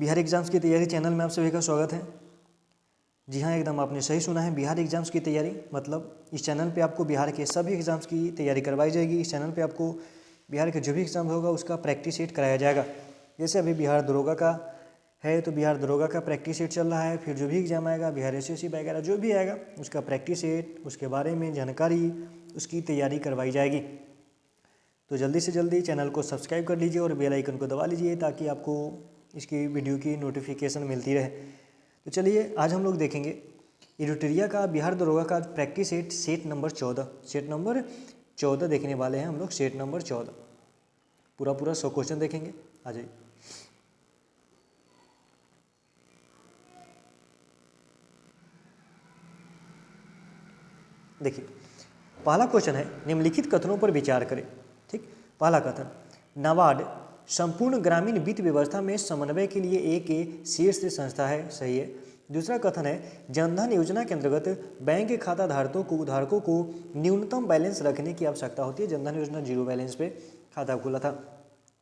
Bihar exams की तैयारी channel में आप सभी का स्वागत है। जी हाँ, एकदम आपने सही सुना है। बिहार एग्जाम्स की तैयारी मतलब इस चैनल पे आपको बिहार के सभी एग्जाम्स की तैयारी करवाई जाएगी। इस चैनल पे आपको बिहार के जो भी एग्ज़ाम होगा उसका प्रैक्टिस सेट कराया जाएगा। जैसे अभी बिहार दरोगा का है तो बिहार दरोगा का प्रैक्टिस सेट चल रहा है। फिर जो भी एग्ज़ाम आएगा बिहार एसएससी वगैरह जो भी आएगा उसका प्रैक्टिस सेट, उसके बारे में जानकारी, उसकी तैयारी करवाई जाएगी। तो जल्दी से जल्दी चैनल को सब्सक्राइब कर लीजिए और बेल आइकन को दबा लीजिए ताकि आपको इसकी वीडियो की नोटिफिकेशन मिलती रहे। तो चलिए आज हम लोग देखेंगे एडिटोरिया का बिहार दरोगा का practice set, set number 14। Set number 14 देखने वाले हैं हम लोग। सेट नंबर 14 पूरा 100 क्वेश्चन देखेंगे। आ जाइए। देखिए पहला क्वेश्चन है, निम्नलिखित कथनों पर विचार करें। ठीक, पहला कथन, नाबार्ड संपूर्ण ग्रामीण वित्त व्यवस्था में समन्वय के लिए एक शीर्ष संस्था है। सही है। दूसरा कथन है, जनधन योजना के अंतर्गत बैंक खाता धारकों को न्यूनतम बैलेंस रखने की आवश्यकता होती है। जनधन योजना 0 बैलेंस पे खाता खुला था।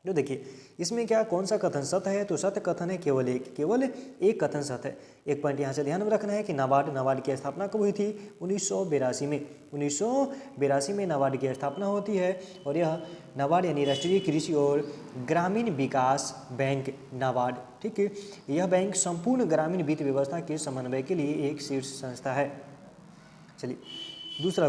तो देखिए इसमें क्या कौन सा कथन सत्य है, तो सत्य कथन है केवल एक कथन सत्य है। एक पॉइंट यहाँ से ध्यान में रखना है कि नाबार्ड की स्थापना कब हुई थी? 1982 में। 1982 में नाबार्ड की स्थापना होती है और यह नाबार्ड यानी राष्ट्रीय कृषि और ग्रामीण विकास बैंक नाबार्ड, ठीक है, यह बैंक संपूर्ण ग्रामीण वित्त व्यवस्था के समन्वय के लिए एक शीर्ष संस्था है। चलिए दूसरा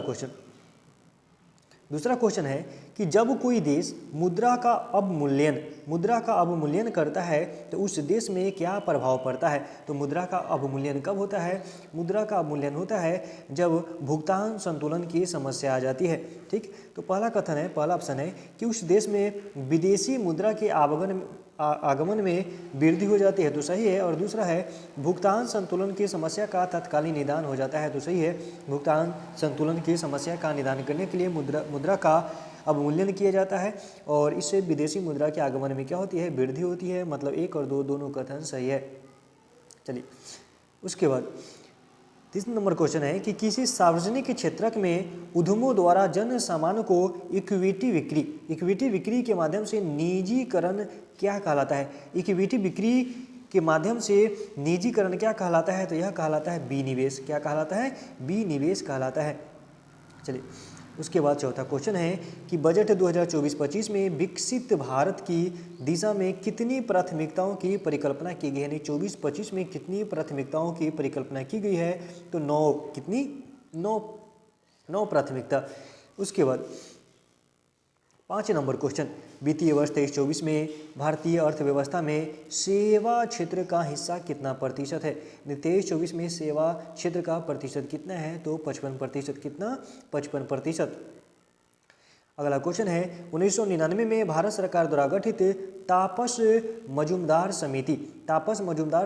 क्वेश्चन है कि जब कोई देश मुद्रा का अवमूल्यन करता है तो उस देश में क्या प्रभाव पड़ता है? तो मुद्रा का अवमूल्यन कब होता है? मुद्रा का अवमूल्यन होता है जब भुगतान संतुलन की समस्या आ जाती है। ठीक, तो पहला ऑप्शन है कि उस देश में विदेशी मुद्रा के आगमन में वृद्धि हो जाती है, तो सही है। और दूसरा है भुगतान संतुलन की समस्या का तत्कालीन निदान हो जाता है, तो सही है। भुगतान संतुलन की समस्या का निदान करने के लिए मुद्रा का अवमूल्यन किया जाता है और इससे विदेशी मुद्रा के आगमन में क्या होती है? वृद्धि होती है। मतलब 1 और 2 दोनों कथन सही है। चलिए उसके बाद 3 नंबर क्वेश्चन है कि किसी सार्वजनिक क्षेत्र में उद्यमों द्वारा जन सामान्य को इक्विटी बिक्री के माध्यम से निजीकरण क्या कहलाता है? इक्विटी बिक्री के माध्यम से निजीकरण क्या कहलाता है? तो यह कहलाता है विनिवेश। क्या कहलाता है? विनिवेश कहलाता है। चलिए उसके बाद चौथा क्वेश्चन है कि बजट 2024-25 में विकसित भारत की दिशा में कितनी प्राथमिकताओं की परिकल्पना की गई है? यानी 24-25 में कितनी प्राथमिकताओं की परिकल्पना की गई है? तो 9 प्राथमिकता। उसके बाद 5 नंबर क्वेश्चन, वित्तीय वर्ष 23-24 में भारतीय अर्थव्यवस्था में सेवा क्षेत्र का हिस्सा कितना प्रतिशत है? 23-24 में सेवा क्षेत्र का प्रतिशत कितना है? तो 55%। कितना? 55%। अगला क्वेश्चन है 1999 में भारत सरकार द्वारा गठित तापस मजूमदार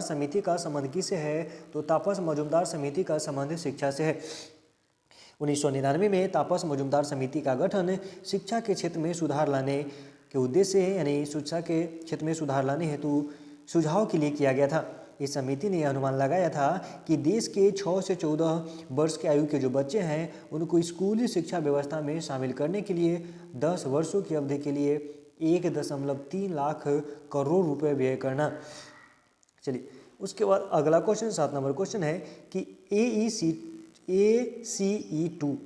समिति का संबंध किससे है? तो तापस मजूमदार समिति का संबंध शिक्षा से है। 1999 में तापस मजूमदार समिति का गठन शिक्षा के क्षेत्र में सुधार लाने के उद्देश्य से, यानी शिक्षा के क्षेत्र में सुधार लाने हेतु सुझाव के लिए किया गया था। इस समिति ने अनुमान लगाया था कि देश के 6 से 14 वर्ष के आयु के जो बच्चे हैं उनको स्कूली शिक्षा व्यवस्था में शामिल करने के लिए 10 वर्षों की अवधि के लिए 1.3 लाख करोड़ रुपए व्यय करना। चलिए उसके बाद अगला क्वेश्चन 7 नंबर क्वेश्चन है कि ACE2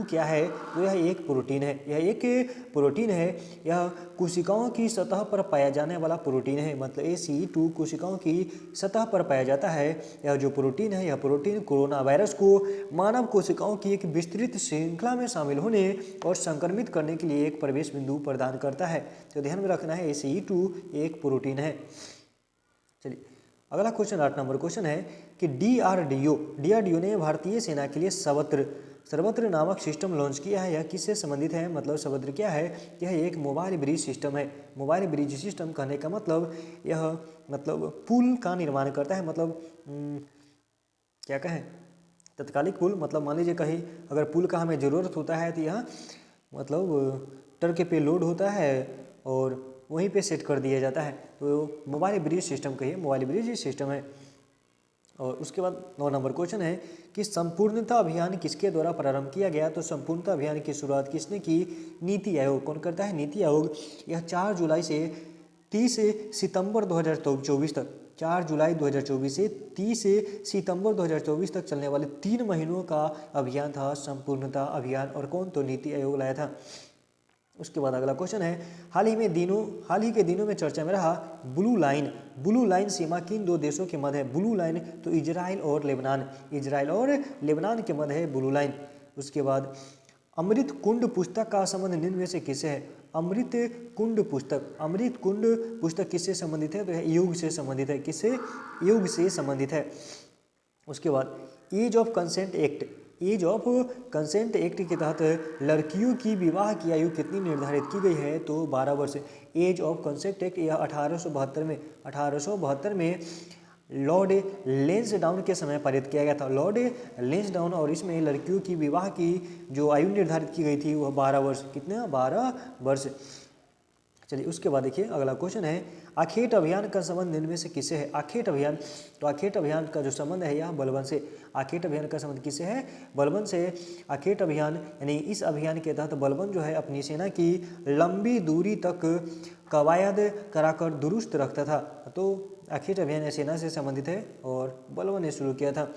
क्या है? तो यह एक प्रोटीन है। यह कोशिकाओं की सतह पर पाया जाने वाला प्रोटीन है। मतलब ACE2 कोशिकाओं की सतह पर पाया जाता है। यह जो प्रोटीन है, यह प्रोटीन कोरोना वायरस को मानव कोशिकाओं की एक विस्तृत श्रृंखला में शामिल होने और संक्रमित करने के लिए एक प्रवेश बिंदु प्रदान करता है। तो ध्यान में रखना है ACE2 एक प्रोटीन है। चलिए अगला क्वेश्चन 8 नंबर क्वेश्चन है कि DRDO ने भारतीय सेना के लिए सर्वत्र नामक सिस्टम लॉन्च किया है। यह किससे संबंधित है? मतलब सर्वत्र क्या है? यह एक मोबाइल ब्रिज सिस्टम है। मोबाइल ब्रिज सिस्टम कहने का मतलब यह पुल का निर्माण करता है। मतलब क्या कहें, तत्कालिक पुल। मतलब मान लीजिए कहीं अगर पुल का हमें ज़रूरत होता है तो यह ट्रक पे लोड होता है और वहीं पे सेट कर दिया जाता है। तो मोबाइल ब्रिज सिस्टम कहिए, मोबाइल ब्रिज सिस्टम है। और उसके बाद 9 नंबर क्वेश्चन है कि संपूर्णता अभियान किसके द्वारा प्रारंभ किया गया? तो संपूर्णता अभियान की शुरुआत किसने की? नीति आयोग। कौन करता है? नीति आयोग। यह 4 जुलाई से 30 सितंबर 2024 तक, 4 जुलाई 2024 से 30 सितंबर 2024 तक चलने वाले 3 महीनों का अभियान था संपूर्णता अभियान। और कौन? तो नीति आयोग लाया था। उसके बाद अगला क्वेश्चन है, हाल ही के दिनों में चर्चा में रहा ब्लू लाइन सीमा किन 2 देशों के मध्य है? ब्लू लाइन तो इजराइल और लेबनान के मध्य है ब्लू लाइन। उसके बाद अमृत कुंड पुस्तक का संबंध निम्न में से किससे है? अमृत कुंड पुस्तक किससे संबंधित है? तो यह योग से संबंधित है। किससे? योग से संबंधित है। उसके बाद एज ऑफ कंसेंट एक्ट के तहत लड़कियों की विवाह की आयु कितनी निर्धारित की गई है? तो 12 वर्ष। एज ऑफ कंसेंट एक्ट यह 1872 में लॉर्ड लेंसडाउन के समय पारित किया गया था। लॉर्ड लेंसडाउन, और इसमें लड़कियों की विवाह की जो आयु निर्धारित की गई थी वह 12 वर्ष। कितने? 12 वर्ष। चलिए उसके बाद देखिए अगला क्वेश्चन है, आखेट अभियान का संबंध निम्न में से किससे है? आखेट अभियान, तो आखेट अभियान का जो संबंध है यह बलबन से। आखेट अभियान का संबंध किससे है? बलबन से। आखेट अभियान यानी इस अभियान के तहत बलबन जो है अपनी सेना की लंबी दूरी तक कवायद कराकर दुरुस्त रखता था। तो आखेट अभियान सेना से संबंधित है और बलबन ने शुरू किया था।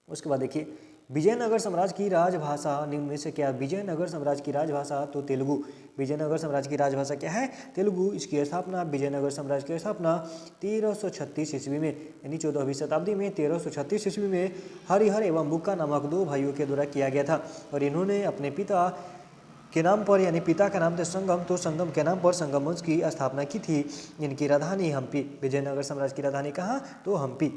उसके बाद देखिए विजयनगर साम्राज्य की राजभाषा निम्न में से क्या? विजयनगर साम्राज्य की राजभाषा तो तेलुगु। विजयनगर साम्राज्य की राजभाषा क्या है? तेलुगु। इसकी स्थापना, विजयनगर साम्राज्य की स्थापना 1336 ईस्वी में यानी 14वीं शताब्दी में 1336 ईस्वी में हरिहर एवं बुक्का नामक 2 भाइयों के द्वारा किया गया था। और इन्होंने अपने पिता के नाम पर यानी पिता का नाम था संगम, तो संगम के नाम पर संगम वंश की स्थापना की थी। इनकी राजधानी हम्पी। विजयनगर साम्राज्य की राजधानी कहाँ? तो हम्पी।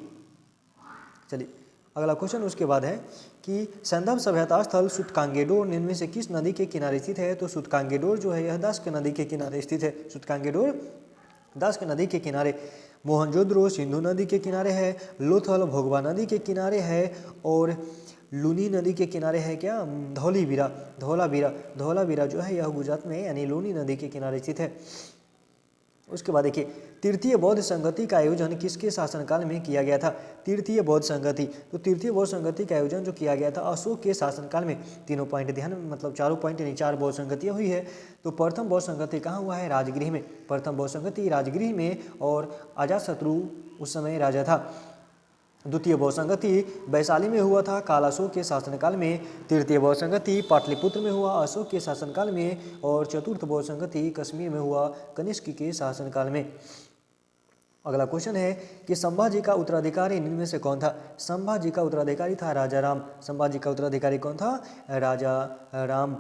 चलिए अगला क्वेश्चन उसके बाद है कि संदर्भ सभ्यता स्थल सुतकांगेडोर निम्न में से किस नदी के किनारे स्थित है? तो सुतकांगेडोर जो है यह दास्क नदी के किनारे स्थित है। सुतकांगेडोर दास्क नदी के किनारे। मोहनजोदड़ो सिंधु नदी के किनारे है। लोथल भोगवा नदी के किनारे है। और लूनी नदी के किनारे है क्या? धौलावीरा जो है यह गुजरात में यानी लूनी नदी के किनारे स्थित है। उसके बाद देखिए तृतीय बौद्ध संगति का आयोजन किसके शासनकाल में किया गया था? तृतीय बौद्ध संगति, तो तृतीय बौद्ध संगति का आयोजन जो किया गया था अशोक के शासनकाल में। तीनों पॉइंट ध्यान में, मतलब चारों पॉइंट यानी 4 बौद्ध संगतियाँ हुई है। तो प्रथम बौद्ध संगति कहाँ हुआ है? राजगृह में। प्रथम बौद्ध संगति राजगृह में, और अजातशत्रु उस समय राजा था। द्वितीय बौद्ध संगति वैशाली में हुआ था कालाशोक के शासनकाल में। तृतीय बौद्ध संगति पाटलिपुत्र में हुआ अशोक के शासनकाल में। और चतुर्थ बौद्ध संगति कश्मीर में हुआ कनिष्क के शासनकाल में। अगला क्वेश्चन है कि संभाजी का उत्तराधिकारी निम्न में से कौन था? संभाजी का उत्तराधिकारी था राजा राम। संभाजी का उत्तराधिकारी कौन था? राजा राम।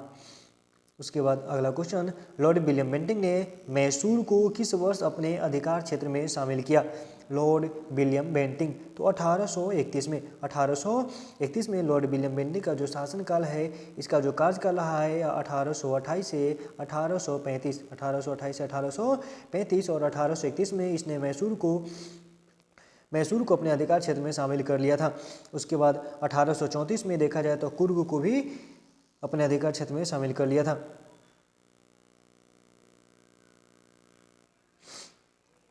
उसके बाद अगला क्वेश्चन, लॉर्ड विलियम बेंटिंक ने मैसूर को किस वर्ष अपने अधिकार क्षेत्र में शामिल किया? लॉर्ड विलियम बेंटिंक तो 1831 में। 1831 में लॉर्ड विलियम बेंटिंक का जो शासनकाल है, इसका जो कार्यकाल रहा है 1828 से 1835। 1828 से 1835 और 1831 में इसने मैसूर को अपने अधिकार क्षेत्र में शामिल कर लिया था। उसके बाद 1834 में देखा जाए तो कुर्ग को भी अपने अधिकार क्षेत्र में शामिल कर लिया था।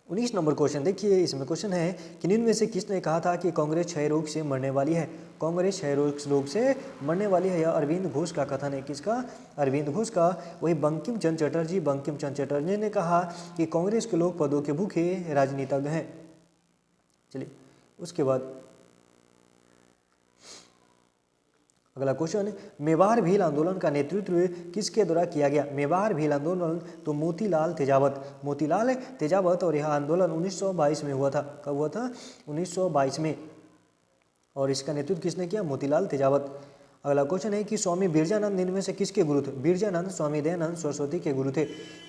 19 नंबर क्वेश्चन देखिए, इसमें क्वेश्चन है कि निम्न में से किसने कहा था कि कांग्रेस क्षय रोग से मरने वाली है? कांग्रेस क्षय रोग से मरने वाली है। यह अरविंद घोष का कथन है। किसका? अरविंद घोष का। वही बंकिम चंद्र चटर्जी ने कहा कि कांग्रेस के लोग पदों के भूखे राजनीतिज्ञ हैं। चलिए उसके बाद अगला क्वेश्चन, मेवाड़ भील आंदोलन का नेतृत्व किसके द्वारा किया गया? मेवाड़ भील आंदोलन तो मोतीलाल तेजावत। और यह आंदोलन 1922 में हुआ था। कब हुआ था? 1922 में। और इसका नेतृत्व किसने किया? मोतीलाल तेजावत। अगला क्वेश्चन है कि स्वामी बिरजानंद निम्न में से किसके गुरु थे? बिरजानंद स्वामी दयानंद सरस्वती के गुरु थे।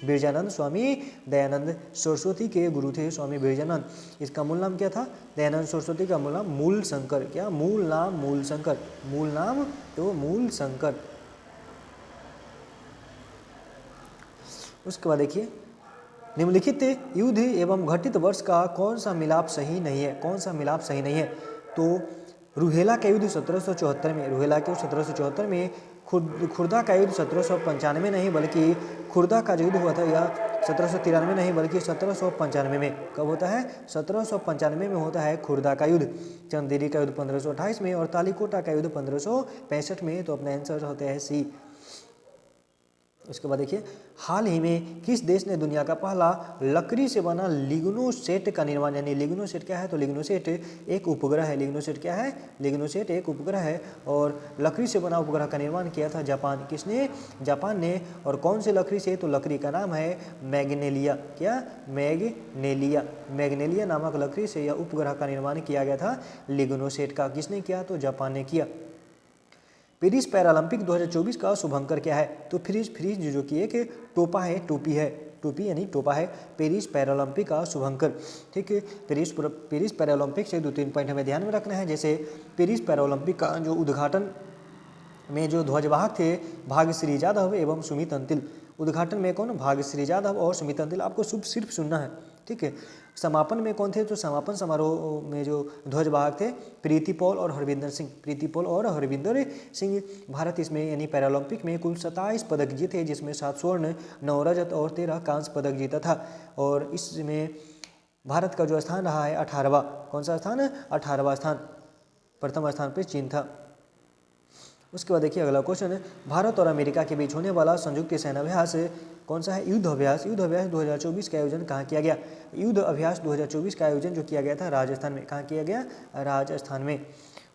बिरजानंद स्वामी दयानंद सरस्वती के गुरु थे स्वामी बिरजानंद। इसका मूल नाम क्या था? दयानंद सरस्वती का मूल नाम मूल शंकर। क्या? मूल नाम मूल शंकर। मूल नाम तो मूल शंकर। उसके बाद देखिए, निम्नलिखित युद्ध एवं घटित वर्ष का कौन सा मिलाप सही नहीं है? कौन सा मिलाप सही नहीं है? तो रुहेला का युद्ध 1774 में। रुहेला के 1774 में। खुर्दा का युद्ध 1795 नहीं बल्कि खुर्दा का जो युद्ध हुआ था यह 1793 नहीं बल्कि 1795 में। कब होता है? 1795 में होता है खुर्दा का युद्ध। चंदेरी का युद्ध 1528 में और तालीकोटा का युद्ध 1565 में। तो अपना आंसर होता है सी। उसके बाद देखिए, हाल ही में किस देश ने दुनिया का पहला लकड़ी से बना लिग्नोसेट का निर्माण, यानी लिग्नोसेट क्या है, तो लिग्नोसेट एक उपग्रह है। लिग्नोसेट क्या है, लिग्नोसेट एक उपग्रह है और लकड़ी से बना उपग्रह का निर्माण किया था जापान, किसने, जापान ने। और कौन से लकड़ी से, तो लकड़ी का नाम है मैग्नेलिया। क्या, मैग्नेलिया। मैग्नेलिया नामक लकड़ी से यह उपग्रह का निर्माण किया गया था लिग्नोसेट का। किसने किया, तो जापान ने किया। पेरिस पैरालंपिक 2024 का शुभंकर क्या है, तो फ्रीज फ्रीज जो कि एक टोपा है, टोपी है, टोपी यानी टोपा है। पेरिस पैरालंपिक का शुभंकर, ठीक है। पेरिस पैरालंपिक से 2-3 पॉइंट हमें ध्यान में रखना है। जैसे पेरिस पैरालंपिक का जो उद्घाटन में जो ध्वजवाहक थे भाग्यश्री यादव एवं सुमित अंतिल। उद्घाटन में कौन, भाग्यश्री यादव और सुमित अंतिल। आपको सिर्फ सुनना है, ठीक है। समापन में कौन थे, तो समापन समारोह में जो ध्वजवाहक थे प्रीति पॉल और हरविंदर सिंह। प्रीति पॉल और हरविंदर सिंह। भारत इसमें यानी पैरालंपिक में कुल 27 पदक जीते, जिसमें 7 स्वर्ण, 9 रजत और 13 कांस्य पदक जीता था। और इसमें भारत का जो स्थान रहा है 18वां। कौन सा स्थान है, 18वां स्थान। प्रथम स्थान पर चीन था। उसके बाद देखिए अगला क्वेश्चन है, भारत और अमेरिका के बीच होने वाला संयुक्त सेनाभ्यास कौन सा है, युद्ध अभ्यास। युद्ध अभ्यास 2024 का आयोजन कहाँ किया गया। युद्ध अभ्यास 2024 का आयोजन जो किया गया था राजस्थान में। कहाँ किया गया, राजस्थान में।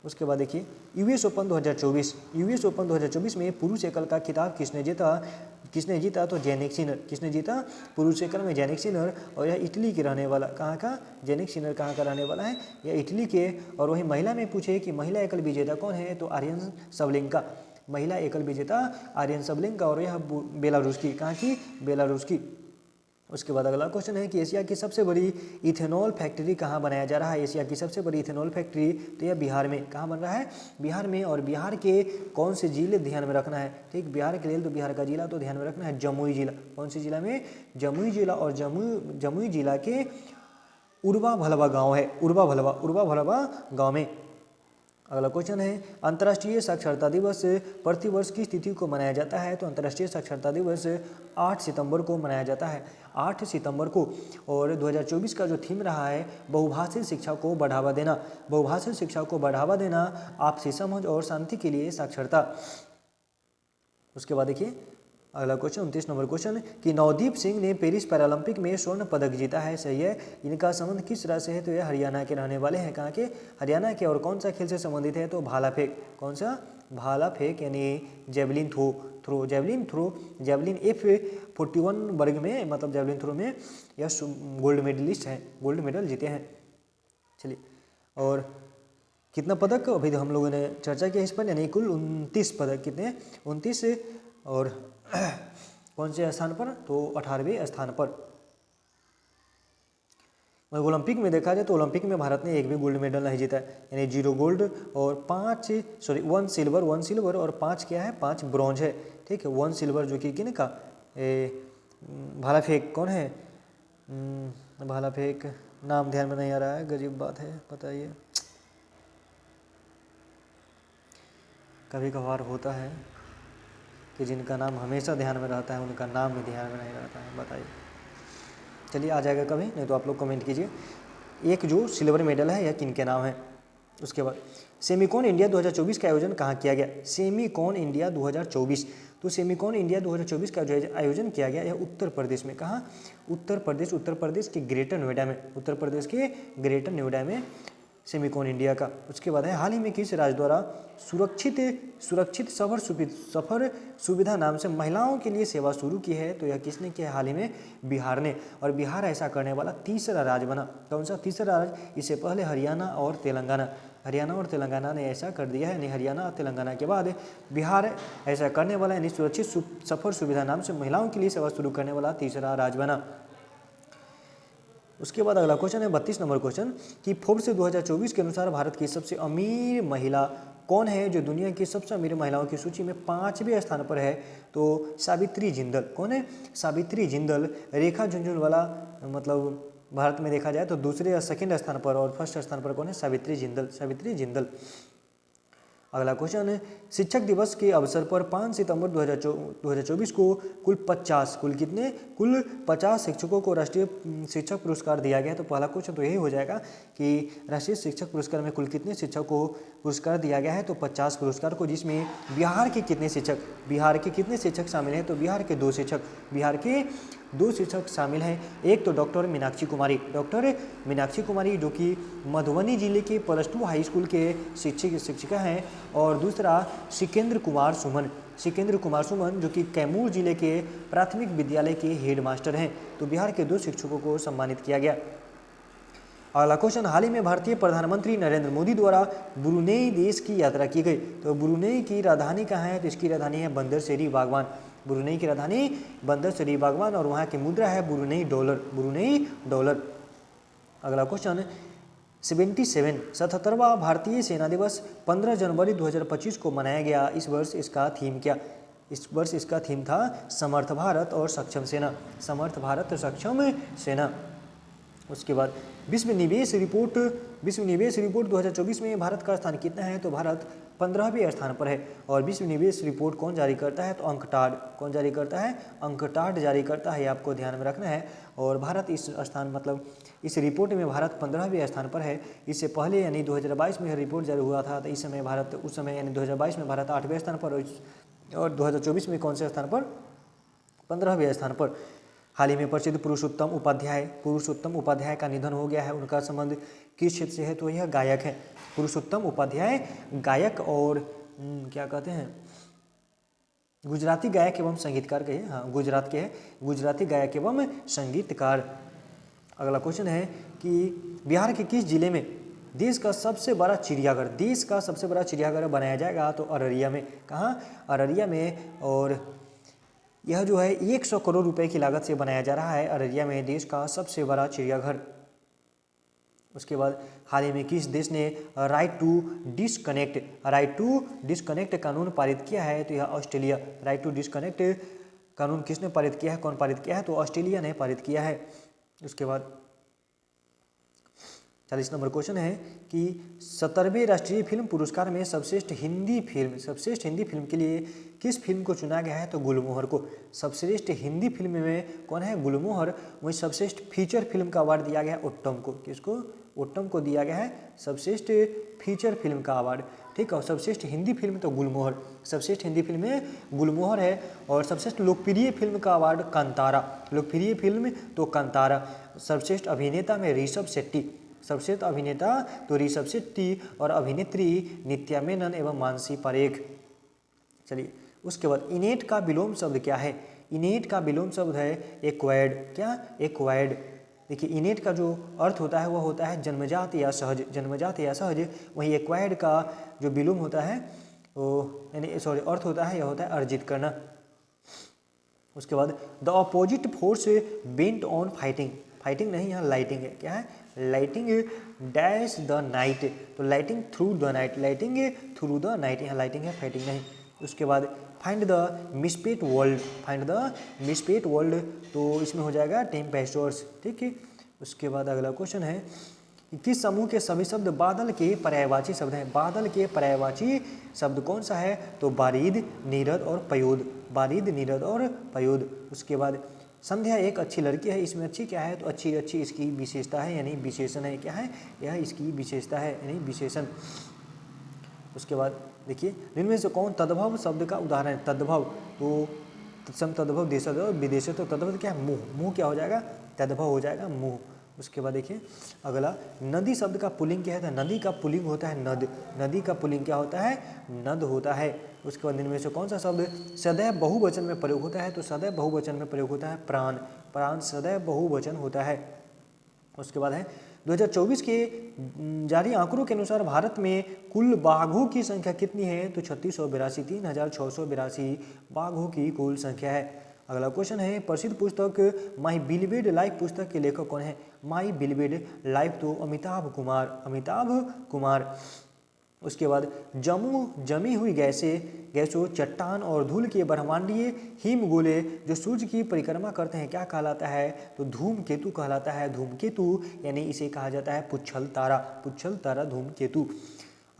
उसके बाद देखिए यूएस ओपन 2024। यूएस ओपन 2024 में पुरुष एकल का खिताब किसने जीता, किसने जीता, तो जैनिक सिनर। किसने जीता, पुरुष एकल में जैनिक सिनर। और यह इटली के रहने वाला, कहाँ का, जैनिक सिनर कहाँ का रहने वाला है, यह इटली के। और वही महिला में पूछे कि महिला एकल विजेता कौन है, तो आर्यन सबलिंका। महिला एकल विजेता आर्यन सबलिंका और यह बेलारूस की, कहाँ की, बेलारूस की। उसके बाद अगला क्वेश्चन है कि एशिया की सबसे बड़ी इथेनॉल फैक्ट्री कहाँ बनाया जा रहा है। एशिया की सबसे बड़ी इथेनॉल फैक्ट्री, तो यह बिहार में। कहाँ बन रहा है, बिहार में। और बिहार के कौन से जिले ध्यान में रखना है, ठीक, बिहार के लिए तो बिहार का जिला तो ध्यान में रखना है जमुई जिला। कौन से जिला में, जमुई जिला। और जमुई जिला के उर्वा भलवा गाँव है, उर्वा भलवा गाँव में। अगला क्वेश्चन है, अंतर्राष्ट्रीय साक्षरता दिवस प्रतिवर्ष किस तिथि को मनाया जाता है, तो अंतर्राष्ट्रीय साक्षरता दिवस 8 सितंबर को मनाया जाता है, 8 सितंबर को। और 2024 का जो थीम रहा है बहुभाषी शिक्षा को बढ़ावा देना। बहुभाषी शिक्षा को बढ़ावा देना, आपसी समझ और शांति के लिए साक्षरता। उसके बाद देखिए अगला क्वेश्चन 29 नंबर क्वेश्चन कि नवदीप सिंह ने पेरिस पैरालंपिक में स्वर्ण पदक जीता है, सही है। इनका संबंध किस राज्य से है, तो यह हरियाणा के रहने वाले हैं। कहाँ के, हरियाणा के। और कौन सा खेल से संबंधित है, तो भाला फेंक। कौन सा, भाला फेंक यानी जेवलिन थ्रो, जेवलिन F41 वर्ग में, मतलब जेवलिन थ्रो में यह गोल्ड मेडलिस्ट है, गोल्ड मेडल जीते हैं। चलिए, और कितना पदक अभी हम लोगों ने चर्चा किया इस पर, यानी कुल 29 पदक। कितने, 29। और कौन से स्थान पर, तो 18वें स्थान पर। ओलंपिक में देखा जाए तो ओलंपिक में भारत ने एक भी गोल्ड मेडल नहीं जीता है, यानी 0 गोल्ड और 1 सिल्वर और 5 क्या है, 5 ब्रॉन्ज है, ठीक है। 1 सिल्वर जो कि किन का, भाला फेंक कौन है, भाला फेंक नाम ध्यान में नहीं आ रहा है, गरीब बात है, बताइए। कभी कभार होता है कि जिनका नाम हमेशा ध्यान में रहता है उनका नाम भी ध्यान में नहीं रहता है, बताइए। चलिए आ जाएगा कभी, नहीं तो आप लोग कमेंट कीजिए। एक जो सिल्वर मेडल है यह किन के नाम है। उसके बाद सेमिकॉन इंडिया 2024 का आयोजन कहाँ किया गया, सेमिकॉन इंडिया 2024। तो सेमिकॉन इंडिया 2024 का जो आयोजन किया गया यह उत्तर प्रदेश में। कहाँ, उत्तर प्रदेश के ग्रेटर नोएडा में, उत्तर प्रदेश के ग्रेटर नोएडा में सेमिकॉन इंडिया का। उसके बाद है, हाल ही में किस राज्य द्वारा सुरक्षित सफर सुविधा नाम से महिलाओं के लिए सेवा शुरू की है, तो यह किसने किया है, हाल ही में बिहार ने। और बिहार ऐसा करने वाला तीसरा राज्य बना। कौन सा तीसरा राज्य, इससे पहले हरियाणा और तेलंगाना ने ऐसा कर दिया है, यानी हरियाणा और तेलंगाना के बाद बिहार ऐसा करने वाला, यानी सुरक्षित सफर सुविधा नाम से महिलाओं के लिए सेवा शुरू करने वाला तीसरा राज्य बना। उसके बाद अगला क्वेश्चन है 32 नंबर क्वेश्चन कि फोर्ब्स 2024 के अनुसार भारत की सबसे अमीर महिला कौन है, जो दुनिया की सबसे अमीर महिलाओं की सूची में 5वें स्थान पर है, तो सावित्री जिंदल। कौन है, सावित्री जिंदल। रेखा झुनझुनवाला, मतलब भारत में देखा जाए तो दूसरे या सेकंड स्थान पर, और फर्स्ट स्थान पर कौन है, सावित्री जिंदल। अगला क्वेश्चन, शिक्षक दिवस के अवसर पर 5 सितंबर 2024 को कुल 50 शिक्षकों को राष्ट्रीय शिक्षक पुरस्कार दिया गया। तो पहला क्वेश्चन तो यही हो जाएगा कि राष्ट्रीय शिक्षक पुरस्कार में कुल कितने शिक्षक को पुरस्कार दिया गया है, तो 50 पुरस्कार को, जिसमें बिहार के कितने शिक्षक शामिल हैं, तो बिहार के 2 शिक्षक शामिल हैं। एक तो डॉक्टर मीनाक्षी कुमारी जो कि मधुबनी जिले के +2 हाई स्कूल के शिक्षिका हैं, और दूसरा सिकेंद्र कुमार सुमन जो कि कैमूर जिले के प्राथमिक विद्यालय के हेडमास्टर हैं। तो बिहार के 2 शिक्षकों को सम्मानित किया गया। अगला क्वेश्चन, हाल ही में भारतीय प्रधानमंत्री नरेंद्र मोदी द्वारा ब्रुनेई देश की यात्रा की गई। तो ब्रुनेई की राजधानी कहाँ है, तो इसकी राजधानी है बंदर शेरी बागवान। ब्रुनेई की राजधानी बंदर शेरी बागवान, और वहाँ की मुद्रा है ब्रुनेई डॉलर। अगला क्वेश्चन, 77वां भारतीय सेना दिवस 15 जनवरी 2025 को मनाया गया। इस वर्ष इसका थीम क्या? इस वर्ष इसका थीम था समर्थ भारत और सक्षम सेना। उसके बाद विश्व निवेश रिपोर्ट 2024 में भारत का स्थान कितना है, तो भारत 15वें स्थान पर है। और विश्व निवेश रिपोर्ट कौन जारी करता है, तो अंकटाड जारी करता है, आपको ध्यान में रखना है। और भारत इस रिपोर्ट में भारत 15वें स्थान पर है। इससे पहले यानी 2022 में यह रिपोर्ट जारी हुआ था, तो उस समय यानी 2022 में भारत 8वें स्थान पर, और 2024 में कौन से स्थान पर, 15वें स्थान पर। हाल ही में प्रसिद्ध पुरुषोत्तम उपाध्याय का निधन हो गया है। उनका संबंध किस क्षेत्र से है, तो यह गायक है। पुरुषोत्तम उपाध्याय गायक और क्या कहते हैं, गुजराती गायक एवं संगीतकार के, हाँ गुजरात के हैं, गुजराती गायक एवं संगीतकार। अगला क्वेश्चन है कि बिहार के किस जिले में देश का सबसे बड़ा चिड़ियाघर बनाया जाएगा, तो अररिया में। कहाँ? अररिया में। और यह जो है 100 करोड़ रुपए की लागत से बनाया जा रहा है अररिया में देश का सबसे बड़ा चिड़ियाघर। उसके बाद हाल ही में किस देश ने राइट टू डिस्कनेक्ट कानून पारित किया है, तो यह ऑस्ट्रेलिया। राइट टू डिस्कनेक्ट कानून किसने पारित किया है, कौन पारित किया है, तो ऑस्ट्रेलिया ने पारित किया है। उसके बाद 40 नंबर क्वेश्चन है कि 70वें राष्ट्रीय फिल्म पुरस्कार में सर्वश्रेष्ठ हिंदी फिल्म के लिए किस फिल्म को चुना गया है, तो गुलमोहर को। सर्वश्रेष्ठ हिंदी फिल्म में कौन है, गुलमोहर। वहीं सर्वश्रेष्ठ फीचर फिल्म का अवार्ड दिया गया है ओट्टम को। किसको? ओट्टम को दिया गया है सर्वश्रेष्ठ फीचर फिल्म का अवार्ड। ठीक है। और सर्वश्रेष्ठ हिंदी फिल्म तो गुलमोहर, सर्वश्रेष्ठ हिंदी फिल्म में गुलमोहर है। और सर्वश्रेष्ठ लोकप्रिय फिल्म का अवार्ड कांतारा, लोकप्रिय फिल्म तो कांतारा। सर्वश्रेष्ठ अभिनेता में ऋषभ शेट्टी, सर्वश्रेष्ठ अभिनेता तो ऋषभ शेट्टी, और अभिनेत्री नित्या मेनन एवं मानसी पारेख। चलिए उसके बाद इनेट का विलोम शब्द क्या है? इनेट का विलोम शब्द है एक्वायर्ड। क्या? एक्वायर्ड। देखिए इनेट का जो अर्थ होता है वह होता है जन्मजात या सहज। वहीं एक्वायर्ड का जो विलोम होता है वो अर्थ होता है, यह होता है अर्जित करना। उसके बाद the opposite force bent on fighting नहीं, यहाँ लाइटिंग है। क्या है? लाइटिंग डैश द नाइट, तो लाइटिंग थ्रू द नाइट, यहाँ लाइटिंग है, फाइटिंग नहीं। उसके बाद फाइंड द मिसपेट वर्ल्ड, तो इसमें हो जाएगा टेम्पेस्टर्स। ठीक है। उसके बाद अगला क्वेश्चन है कि किस समूह के सभी शब्द बादल के पर्यायवाची शब्द हैं? बादल के पर्यायवाची शब्द कौन सा है, तो बारिद, नीरद और पयोद। उसके बाद संध्या एक अच्छी लड़की है, इसमें अच्छी क्या है, तो अच्छी इसकी विशेषता है यानी विशेषण है। क्या है? यह इसकी विशेषता है यानी विशेषण। उसके बाद देखिए इनमें से कौन तद्भव शब्द का उदाहरण है? तद्भव तो तत्सम तद्भव, देशज विदेश, तो तद्भव क्या है? मुँह क्या हो जाएगा? तद्भव हो जाएगा मुँह। उसके बाद देखिए अगला नदी शब्द का पुल्लिंग क्या है? नदी का पुल्लिंग होता है नद। नदी का पुल्लिंग क्या होता है? नद होता है। उसके बाद इनमें से कौन सा शब्द सदैव बहुवचन में प्रयोग होता है? तो सदैव बहुवचन में प्रयोग होता है प्राण सदैव बहुवचन होता है। उसके बाद है 2024 के जारी आंकड़ों के अनुसार भारत में कुल बाघों की संख्या कितनी है? तो 3682, 3682 बाघों की कुल संख्या है। अगला क्वेश्चन है प्रसिद्ध पुस्तक माई बिलीवेड लाइफ पुस्तक के लेखक कौन है? माई बिलीवेड लाइफ तो अमिताभ कुमार। उसके बाद जमी हुई गैसों, चट्टान और धूल के ब्रह्मांडीय हिमगोले जो सूर्य की परिक्रमा करते हैं क्या कहलाता है? तो धूमकेतु कहलाता है। धूमकेतु यानी इसे कहा जाता है पुच्छल तारा, धूमकेतु।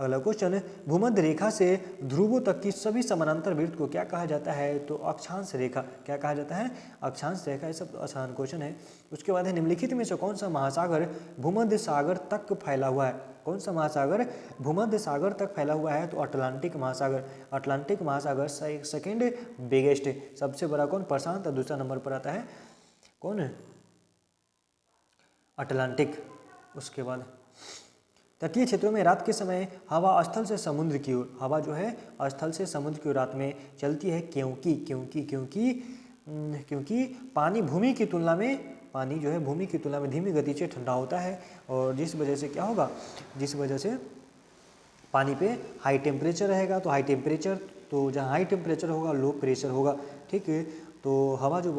अगला क्वेश्चन, भूमध्य रेखा से ध्रुवों तक की सभी समानांतर वृत्त को क्या कहा जाता है? तो अक्षांश रेखा। क्या कहा जाता है? अक्षांश रेखा। ये सब आसान क्वेश्चन है। उसके बाद है, निम्नलिखित में से कौन सा महासागर भूमध्य सागर तक फैला हुआ है? कौन सा महासागर भूमध्य सागर तक फैला हुआ है? तो अटलांटिक महासागर। अटलांटिक महासागर सेकेंड बिगेस्ट, सबसे बड़ा कौन? प्रशांत। और दूसरा नंबर पर आता है कौन? अटलांटिक। उसके बाद तटीय क्षेत्रों में रात के समय हवा स्थल से समुद्र की ओर, हवा जो है स्थल से समुद्र की ओर रात में चलती है, क्योंकि पानी भूमि की तुलना में, पानी जो है भूमि की तुलना में धीमी गति से ठंडा होता है, और जिस वजह से क्या होगा, जिस वजह से पानी पे हाई टेम्परेचर रहेगा। तो हाई टेम्परेचर, तो जहाँ हाई टेम्परेचर होगा लो प्रेशर होगा, ठीक है। तो हवा जो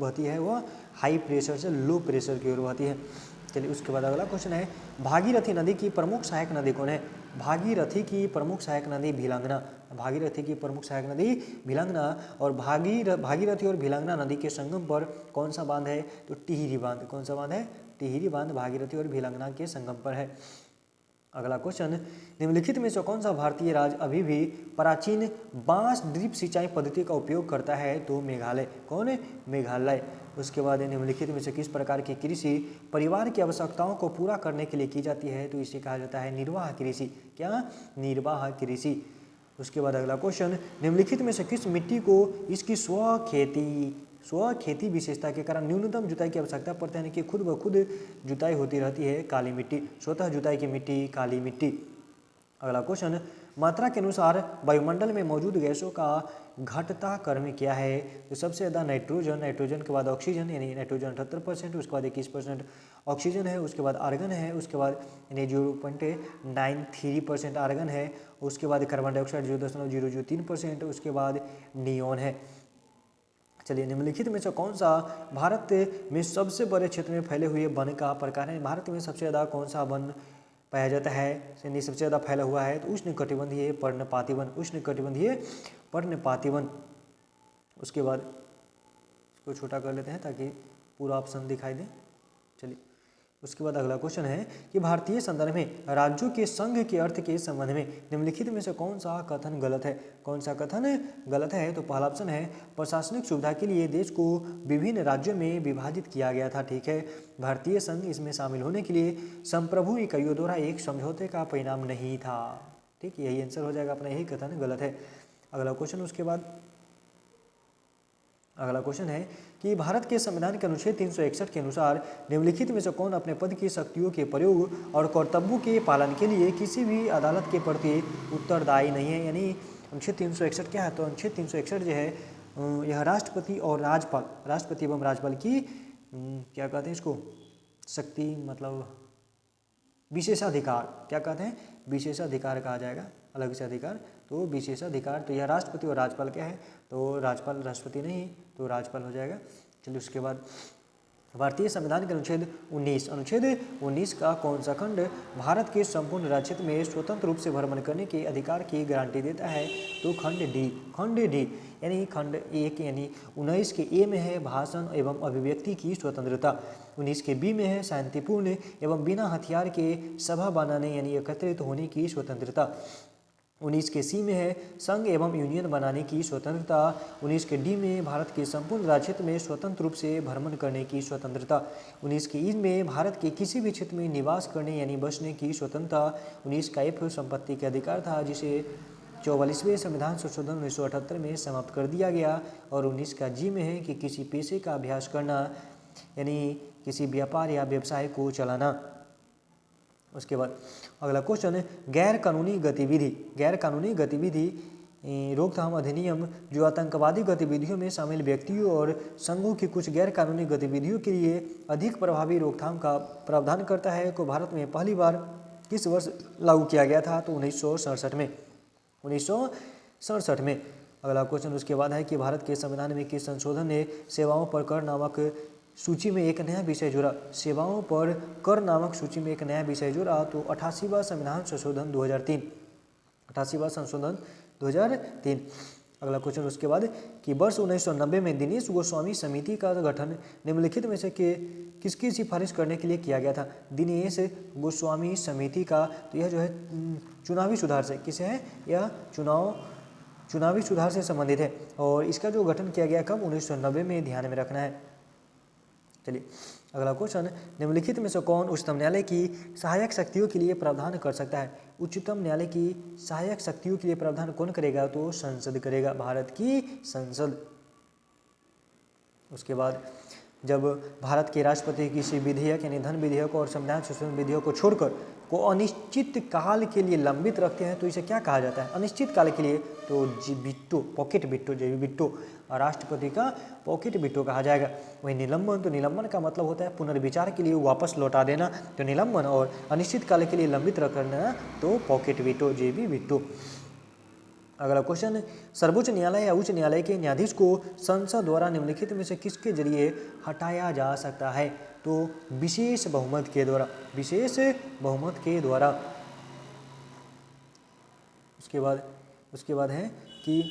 बहती है वह हाई प्रेशर से लो प्रेशर की ओर बहती है। चलिए, उसके बाद अगला क्वेश्चन है, भागीरथी नदी की प्रमुख सहायक नदी कौन है? भागीरथी की प्रमुख सहायक नदी भिलांगना। भागीरथी की प्रमुख सहायक नदी भिलांगना। और भागीरथी और भिलांगना नदी के संगम पर कौन सा बांध है? तो टिहरी बांध। कौन सा बांध है? टिहरी बांध भागीरथी और भिलांगना के संगम पर है। अगला क्वेश्चन, निम्नलिखित में से कौन सा भारतीय राज्य अभी भी प्राचीन बांस ड्रिप सिंचाई पद्धति का उपयोग करता है? तो मेघालय। कौन है? मेघालय। उसके बाद निम्नलिखित में से किस प्रकार की कृषि परिवार की आवश्यकताओं को पूरा करने के लिए की जाती है? तो इसे कहा जाता है निर्वाह कृषि। क्या? निर्वाह कृषि। उसके बाद अगला क्वेश्चन, निम्नलिखित में से किस मिट्टी को इसकी स्व खेती विशेषता के कारण न्यूनतम जुताई की आवश्यकता पड़ती है, यानी कि खुद ब खुद जुताई होती रहती है? काली मिट्टी। स्वतः जुताई की मिट्टी काली मिट्टी। अगला क्वेश्चन, मात्रा के अनुसार वायुमंडल में मौजूद गैसों का घटता क्रम क्या है? तो सबसे ज़्यादा नाइट्रोजन के बाद ऑक्सीजन, यानी नाइट्रोजन 78%, उसके बाद 21% ऑक्सीजन है, उसके बाद आर्गन है, उसके बाद यानी 0.93% आर्गन है, उसके बाद कार्बन डाइऑक्साइड 0.003%, उसके बाद नियोन है। चलिए, निम्नलिखित में से कौन सा भारत में सबसे बड़े क्षेत्र में फैले हुए वन का प्रकार है? भारत में सबसे ज़्यादा कौन सा वन पाया जाता है, यानी सबसे ज़्यादा फैला हुआ है? तो उष्णकटिबंधीय पर्णपाती वन। उष्णकटिबंधीय पर्णपाती वन। उसके बाद इसको छोटा कर लेते हैं ताकि पूरा ऑप्शन दिखाई दे। चलिए, उसके बाद अगला क्वेश्चन है कि भारतीय संदर्भ में राज्यों के संघ के अर्थ के संबंध में निम्नलिखित में से कौन सा कथन गलत है? कौन सा कथन गलत है? तो पहला ऑप्शन है, प्रशासनिक सुविधा के लिए देश को विभिन्न राज्यों में विभाजित किया गया था, ठीक है। भारतीय संघ इसमें शामिल होने के लिए संप्रभु इकाइयों द्वारा एक समझौते का परिणाम नहीं था, ठीक, यही आंसर हो जाएगा अपना, यही कथन गलत है। अगला क्वेश्चन, उसके बाद अगला क्वेश्चन है कि भारत के संविधान के अनुच्छेद 361 के अनुसार निम्नलिखित में से कौन अपने पद की शक्तियों के प्रयोग और कर्तव्यों के पालन के लिए किसी भी अदालत के प्रति उत्तरदायी नहीं है? यानी अनुच्छेद 361 क्या है? तो अनुच्छेद 361 जो है यह राष्ट्रपति और राष्ट्रपति एवं राज्यपाल की क्या कहते हैं इसको, शक्ति, मतलब विशेषाधिकार, क्या कहते हैं? विशेषाधिकार कहा जाएगा, अलग से अधिकार, तो विशेषाधिकार। तो यह राष्ट्रपति और राज्यपाल क्या है? तो राज्यपाल, राष्ट्रपति नहीं, तो राज्यपाल हो जाएगा। चलिए, उसके बाद भारतीय संविधान के अनुच्छेद 19 का कौन सा खंड भारत के संपूर्ण राज्य क्षेत्र में स्वतंत्र रूप से भ्रमण करने के अधिकार की गारंटी देता है? तो खंड डी यानी खंड 1 यानी 19 के ए में है भाषण एवं अभिव्यक्ति की स्वतंत्रता, 19 के बी में है शांतिपूर्ण एवं बिना हथियार के सभा बनाने यानी एकत्रित होने की स्वतंत्रता, 19 के सी में है संघ एवं यूनियन बनाने की स्वतंत्रता, 19 के डी में भारत के संपूर्ण राज्य क्षेत्र में स्वतंत्र रूप से भ्रमण करने की स्वतंत्रता, 19 के ई में भारत के किसी भी क्षेत्र में निवास करने यानी बसने की स्वतंत्रता, 19 का एफ संपत्ति के अधिकार था जिसे 44वें संविधान संशोधन 1978 में समाप्त कर दिया गया, और 19 का जी में है कि किसी पेशे का अभ्यास करना यानी किसी व्यापार या व्यवसाय को चलाना। उसके बाद अगला क्वेश्चन है, गैर कानूनी गतिविधि रोकथाम अधिनियम जो आतंकवादी गतिविधियों में शामिल व्यक्तियों और संघों की कुछ गैर कानूनी गतिविधियों के लिए अधिक प्रभावी रोकथाम का प्रावधान करता है, को भारत में पहली बार किस वर्ष लागू किया गया था? तो 1967 में। अगला क्वेश्चन उसके बाद है कि भारत के संविधान में किस संशोधन ने सेवाओं पर कर नामक सूची में एक नया विषय जोड़ा? सेवाओं पर कर नामक सूची में एक नया विषय जोड़ा, तो 88वां संविधान संशोधन 2003। 88वां संशोधन 2003। अगला क्वेश्चन उसके बाद कि वर्ष 1990 में दिनेश गोस्वामी समिति का गठन निम्नलिखित में से किसकी सिफारिश करने के लिए किया गया था? दिनेश गोस्वामी समिति का, तो यह जो है चुनावी सुधार से, किसे है यह? चुनावी सुधार से संबंधित है और इसका जो गठन किया गया कब? 1990 में, ध्यान में रखना है। चलिए अगला क्वेश्चन, निम्नलिखित में से कौन उच्चतम न्यायालय की सहायक शक्तियों के लिए प्रावधान कर सकता है? उच्चतम न्यायालय की सहायक शक्तियों के लिए प्रावधान कौन करेगा? तो संसद करेगा, भारत की संसद। उसके बाद जब भारत के राष्ट्रपति किसी विधेयक यानी धन विधेयक और संविधान संशोधन विधेयक को छोड़कर को अनिश्चित काल के लिए लंबित रखते हैं तो इसे क्या कहा जाता है? अनिश्चित काल के लिए तो वीटो, पॉकेट वीटो, वीटो, राष्ट्रपति का पॉकेट वीटो कहा जाएगा। वही निलंबन, तो निलंबन का मतलब होता है पुनर्विचार के लिए वापस लौटा देना, तो निलंबन, और अनिश्चित काल के लिए लंबित रखना तो पॉकेट वीटो, वीटो। अगला क्वेश्चन, सर्वोच्च न्यायालय या उच्च न्यायालय के न्यायाधीश को संसद द्वारा निम्नलिखित में से किसके जरिए हटाया जा सकता है? तो विशेष बहुमत के द्वारा, विशेष बहुमत के द्वारा। उसके बाद है कि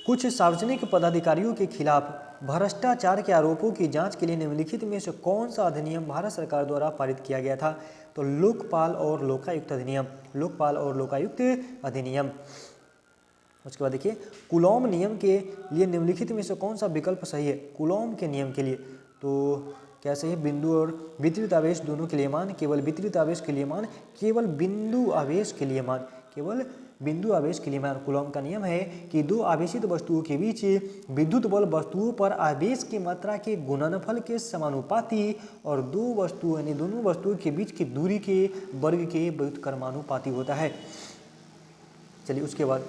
कुछ सार्वजनिक पदाधिकारियों के खिलाफ भ्रष्टाचार के आरोपों की जांच के लिए निम्नलिखित में से कौन सा अधिनियम भारत सरकार द्वारा पारित किया गया था? तो लोकपाल और लोकायुक्त अधिनियम, लोकपाल और लोकायुक्त अधिनियम। उसके बाद देखिए, कूलॉम नियम के लिए निम्नलिखित में से कौन सा विकल्प सही है? कूलॉम के नियम के लिए तो क्या सही है? बिंदु और वितरित आवेश दोनों के लिए मान, केवल वितरित आवेश के लिए मान, केवल बिंदु आवेश के लिए मान, केवल बिंदु आवेश के लिए मान। कूलॉम का नियम है कि दो आवेशित वस्तुओं के बीच विद्युत बल वस्तुओं पर आवेश की मात्रा के गुणनफल के समानुपाती और दो वस्तुओं यानी दोनों वस्तुओं के बीच की दूरी के वर्ग के व्युत्क्रमानुपाती होता है। चलिए उसके बाद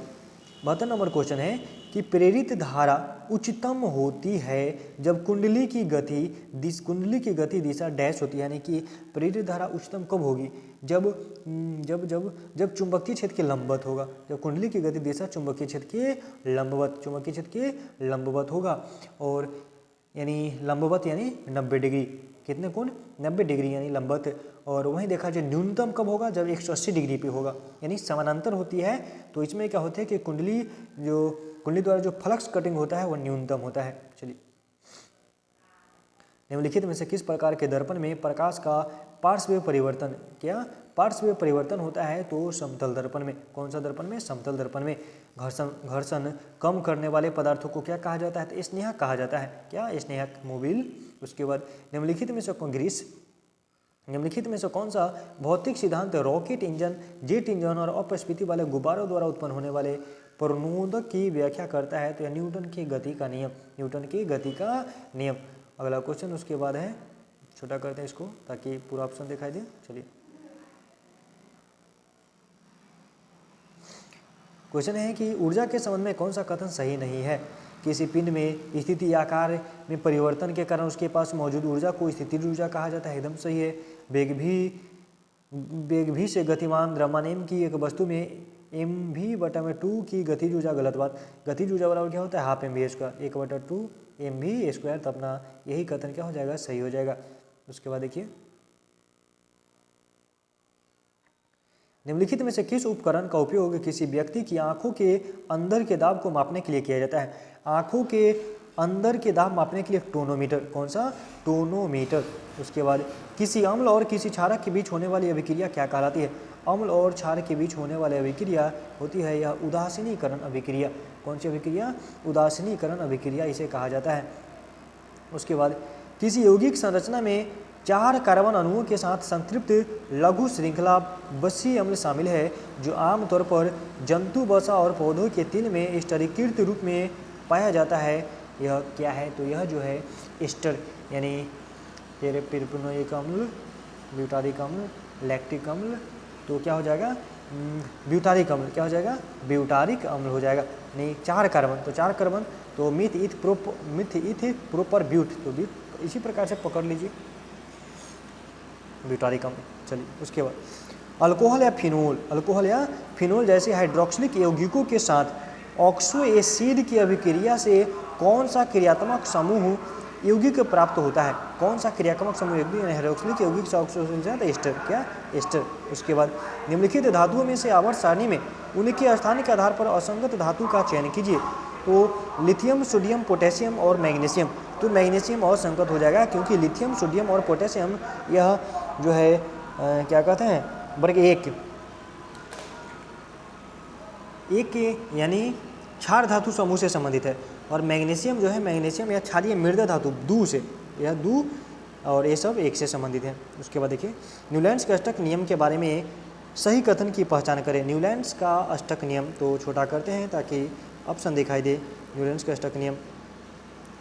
72 नंबर क्वेश्चन है कि प्रेरित धारा उच्चतम होती है जब कुंडली की गति दिशा डैश होती है, यानी कि प्रेरित धारा उच्चतम कब होगी? जब चुंबकीय क्षेत्र के लंबवत होगा, जब कुंडली की गति दिशा चुंबकीय क्षेत्र के लंबवत होगा, और यानी लंबवत यानी 90 डिग्री, कितने कोण? 90 डिग्री यानी लंबवत। और वहीं देखा जाए न्यूनतम कब होगा? जब 180 डिग्री पे होगा, यानी समानांतर होती है। तो इसमें क्या होता है कि कुंडली द्वारा जो फ्लक्स कटिंग होता है वो न्यूनतम होता है। चलिए, निम्नलिखित में से किस प्रकार के दर्पण में प्रकाश का पार्श्व परिवर्तन, क्या पार्श्व परिवर्तन होता है? तो समतल दर्पण में। कौन सा दर्पण में? समतल दर्पण में। घर्षण कम करने वाले पदार्थों को क्या कहा जाता है? तो स्नेहक कहा जाता है। क्या? स्नेहक, मोबिल। उसके बाद निम्नलिखित में से कौन सा भौतिक सिद्धांत रॉकेट इंजन, जेट इंजन और अपस्फीति वाले गुब्बारों द्वारा उत्पन्न होने वाले प्रणोदक की व्याख्या करता है? तो न्यूटन की गति का नियम, न्यूटन की गति का नियम। अगला क्वेश्चन उसके बाद है, छोटा करते हैं इसको ताकि पूरा ऑप्शन दिखाई दे। चलिए, क्वेश्चन है कि ऊर्जा के संबंध में कौन सा कथन सही नहीं है? किसी पिंड में स्थिति या आकार में परिवर्तन के कारण उसके पास मौजूद ऊर्जा को स्थितिज ऊर्जा कहा जाता है, एकदम सही है। वेग भी से गतिमान द्रव्यमान m की एक वस्तु में mv/2 की गतिज ऊर्जा, गलत बात। गतिज ऊर्जा बराबर क्या होता है? Half mv², 1/2 mv²। तो अपना यही कथन क्या हो जाएगा? सही हो जाएगा। उसके बाद देखिए, निम्नलिखित में से किस उपकरण का उपयोग किसी व्यक्ति की आंखों के अंदर के दाब को मापने के लिए किया जाता है? आंखों के अंदर के दाब मापने के लिए टोनोमीटर। कौन सा? टोनोमीटर। उसके बाद किसी अम्ल और किसी क्षारक के बीच होने वाली अभिक्रिया क्या कहलाती है? अम्ल और क्षार के बीच होने वाली अभिक्रिया होती है यह उदासीनीकरण अभिक्रिया। कौन सी अभिक्रिया? उदासीनीकरण अभिक्रिया इसे कहा जाता है। उसके बाद किसी यौगिक संरचना में 4 कार्बन अणुओं के साथ संतृप्त लघु श्रृंखला बसीय अम्ल शामिल है जो आमतौर पर जंतु वसा और पौधों के तिल में स्टरीकृत रूप में पाया जाता है। यह क्या है? तो यह जो है एस्टर यानी पेरिप्रोनोइक अम्ल, ब्यूटारिक अम्ल, लैक्टिक अम्ल, तो क्या हो जाएगा? ब्यूटारिक अम्ल। क्या हो जाएगा? ब्यूटारिक अम्ल हो जाएगा। नहीं, 4 कार्बन, तो 4 कार्बन तो मिथ इथ प्रोपर ब्यूट, तो ब्यूट इसी प्रकार से पकड़ लीजिए, ब्यूटारिक अम्ल। चलिए, उसके बाद अल्कोहल या फिनोल जैसे हाइड्रोक्सिलिक यौगिकों के साथ ऑक्सो एसिड की अभिक्रिया से कौन सा क्रियात्मक समूह यौगिक प्राप्त होता है? कौन सा क्रियात्मक समूह यौगिक हाइड्रोक्सिलिक यौगिक से ऑक्सो एसिड, एस्टर। क्या? एस्टर। उसके बाद निम्नलिखित धातुओं में से आवर्त सारणी में उनके स्थान के आधार पर असंगत धातु का चयन कीजिए। तो लिथियम, सोडियम, पोटेशियम और मैग्नीशियम। तो मैग्नीशियम और संकट हो जाएगा, क्योंकि लिथियम, सोडियम और पोटेशियम यह जो है क्या कहते हैं, वर्ग एक के यानी क्षार धातु समूह से संबंधित है। और मैग्नीशियम जो है, मैग्नीशियम या क्षारीय मृदा धातु दू से, यह दू और ये सब एक से संबंधित है। उसके बाद देखिए न्यूलैंड्स के अष्टक नियम के बारे में सही कथन की पहचान करें। न्यूलैंड्स का अष्टक नियम, तो छोटा करते हैं ताकि ऑप्शन दिखाई दे। न्यूलैंड्स का अष्टक नियम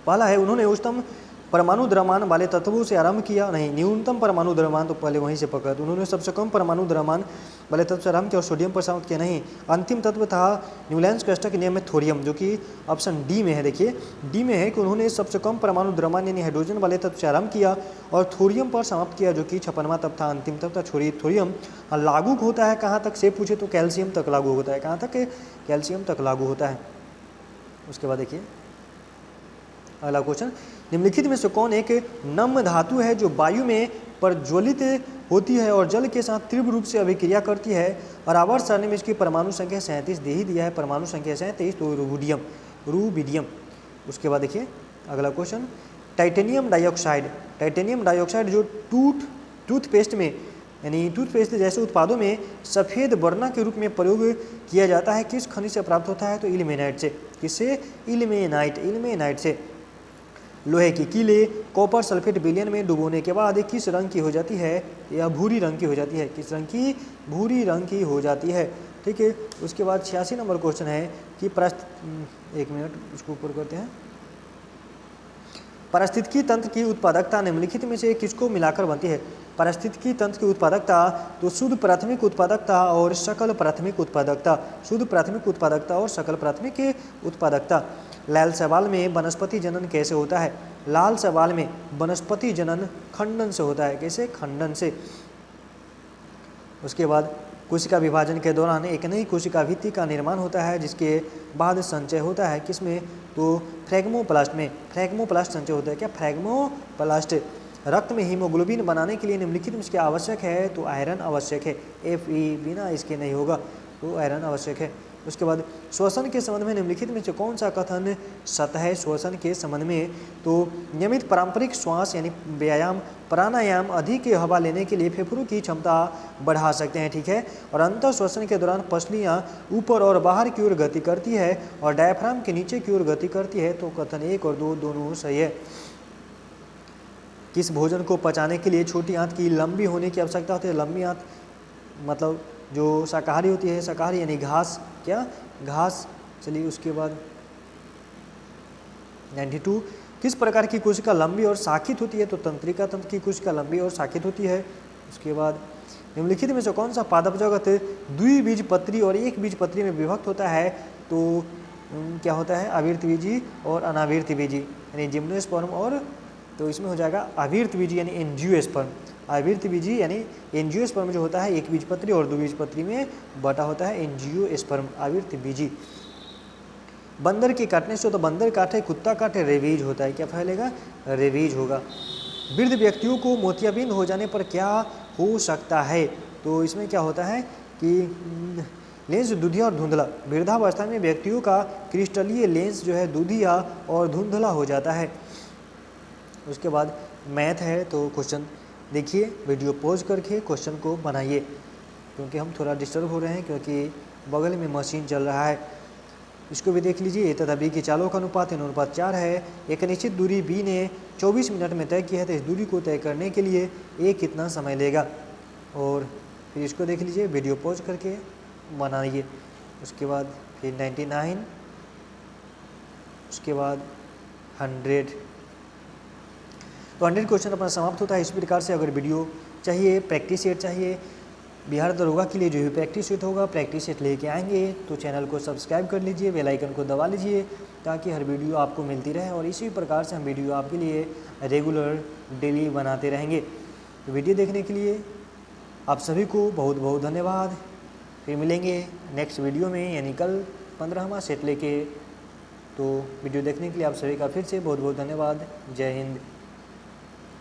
पहला है, उन्होंने उच्चतम परमाणु द्रव्यमान वाले तत्वों से आरंभ किया। नहीं, न्यूनतम परमाणु द्रव्यमान तो पहले वहीं से पकड़। उन्होंने सबसे कम परमाणु द्रव्यमान वाले तत्व से आरंभ किया और सोडियम पर समाप्त किया। नहीं, अंतिम तत्व था न्यूलैंड्स के अष्टक नियम में थोरियम, जो कि ऑप्शन डी में है। देखिए डी में है कि उन्होंने सबसे कम परमाणु द्रव्यमान यानी हाइड्रोजन वाले तत्व से आरंभ किया और थोरियम पर समाप्त किया, जो कि 56वां तत्व था, अंतिम तत्व था थोरियम। लागू होता है कहाँ तक से पूछे तो कैल्शियम तक लागू होता है। कहाँ तक? कैल्शियम तक लागू होता है। उसके बाद देखिए अगला क्वेश्चन, निम्नलिखित में से कौन एक नम्य धातु है जो वायु में प्रज्वलित होती है और जल के साथ तीव्र रूप से अभिक्रिया करती है और आवर्त सारणी में इसकी परमाणु संख्या 37 दे ही दिया है, परमाणु संख्या 37, तो रूबिडियम। उसके बाद देखिए अगला क्वेश्चन, टाइटेनियम डाइऑक्साइड जो टूथपेस्ट में यानी टूथपेस्ट जैसे उत्पादों में सफ़ेद वर्णा के रूप में प्रयोग किया जाता है, किस खनिज से प्राप्त होता है? तो इल्मेनाइट से। किससे? इल्मेनाइट से। लोहे की कीले कॉपर सल्फेट विलयन में डुबोने के बाद किस रंग की हो जाती है? या भूरी रंग की हो जाती है। किस रंग की? भूरी रंग की हो जाती है। ठीक है। उसके बाद 86 नंबर क्वेश्चन है कि एक मिनट उसको ऊपर करते हैं। पारिस्थितिकी तंत्र की उत्पादकता निम्नलिखित में से किसको मिलाकर बनती है? पारिस्थितिकी तंत्र की उत्पादकता, तो शुद्ध प्राथमिक उत्पादकता और सकल प्राथमिक उत्पादकता। शुद्ध प्राथमिक उत्पादकता और सकल प्राथमिक उत्पादकता। लाल सवाल में वनस्पति जनन कैसे होता है? लाल सवाल में वनस्पति जनन खंडन से होता है। कैसे? खंडन से। उसके बाद कोशिका विभाजन के दौरान एक नई कोशिका भित्ति का निर्माण होता है, जिसके बाद संचय होता है। किसमें? तो फ्रैगमोप्लास्ट में। फ्रैगमोप्लास्ट संचय होता है। क्या? फ्रैगमोप्लास्ट। रक्त में हीमोग्लोबिन बनाने के लिए निम्नलिखित में इसके आवश्यक है? तो आयरन आवश्यक है। Fe बिना इसके नहीं होगा, तो आयरन आवश्यक है। उसके बाद श्वसन के संबंध में निम्नलिखित में से कौन सा कथन सत्य है? श्वसन के संबंध में तो नियमित पारंपरिक श्वास यानी व्यायाम, प्राणायाम अधिक हवा लेने के लिए फेफड़ों की क्षमता बढ़ा सकते हैं। ठीक है। और अंतर श्वसन के दौरान पसलियाँ ऊपर और बाहर की ओर गति करती है और डायफ्राम के नीचे की ओर गति करती है। तो कथन 1 और 2 दोनों सही है। किस भोजन को पचाने के लिए छोटी आंत की लंबी होने की आवश्यकता होती है? लंबी आंत मतलब जो शाकाहारी होती है, शाकाहारी यानी घास। क्या? घास। चलिए उसके बाद 92, किस प्रकार की कोशिका लंबी और शाखित होती है? तो तंत्रिका तंत्र की कोशिका लंबी और शाखित होती है। उसके बाद निम्नलिखित में से कौन सा पादप जगत द्विबीजपत्री और एक बीजपत्री में विभक्त होता है? तो क्या होता है? आवृतबीजी और अनावृतबीजी यानी जिम्नोस्पर्म और, तो इसमें हो जाएगा आवृतबीजी यानी एंजियोस्पर्म। आवृतबीजी यानी एंजियोस्पर्म जो होता है एक बीजपत्री और द्विबीजपत्री में बटा होता है एंजियोस्पर्म, आवृतबीजी। बंदर के काटने से, तो बंदर काटे कुत्ता काटे रेबीज होता है। क्या फैलेगा? रेबीज होगा। वृद्ध व्यक्तियों को मोतियाबिंद हो जाने पर क्या हो सकता है? तो इसमें क्या होता है कि लेंस दुधिया और धुंधला। वृद्धावस्था में व्यक्तियों का क्रिस्टलीय लेंस जो है दुधिया और धुंधला हो जाता है। उसके बाद मैथ है, तो क्वेश्चन देखिए, वीडियो पॉज करके क्वेश्चन को बनाइए, क्योंकि हम थोड़ा डिस्टर्ब हो रहे हैं क्योंकि बगल में मशीन चल रहा है। इसको भी देख लीजिए। तथा बी की चालों का अनुपात अनुपात 4 है। एक निश्चित दूरी बी ने 24 मिनट में तय की है, तो इस दूरी को तय करने के लिए ए कितना समय लेगा? और फिर इसको देख लीजिए, वीडियो पॉज करके बनाइए। उसके बाद फिर 99, उसके बाद 100। तो 100 क्वेश्चन अपना समाप्त होता है। इस प्रकार से अगर वीडियो चाहिए, प्रैक्टिस सेट चाहिए, बिहार दरोगा के लिए जो भी प्रैक्टिस सेट होगा, प्रैक्टिस सेट लेके आएंगे, तो चैनल को सब्सक्राइब कर लीजिए, बेल आइकन को दबा लीजिए, ताकि हर वीडियो आपको मिलती रहे। और इसी प्रकार से हम वीडियो आपके लिए रेगुलर डेली बनाते रहेंगे। तो वीडियो देखने के लिए आप सभी को बहुत बहुत धन्यवाद। फिर मिलेंगे नेक्स्ट वीडियो में, यानी कल 15वां सेट लेके। तो वीडियो देखने के लिए आप सभी का फिर से बहुत बहुत धन्यवाद। जय हिंद।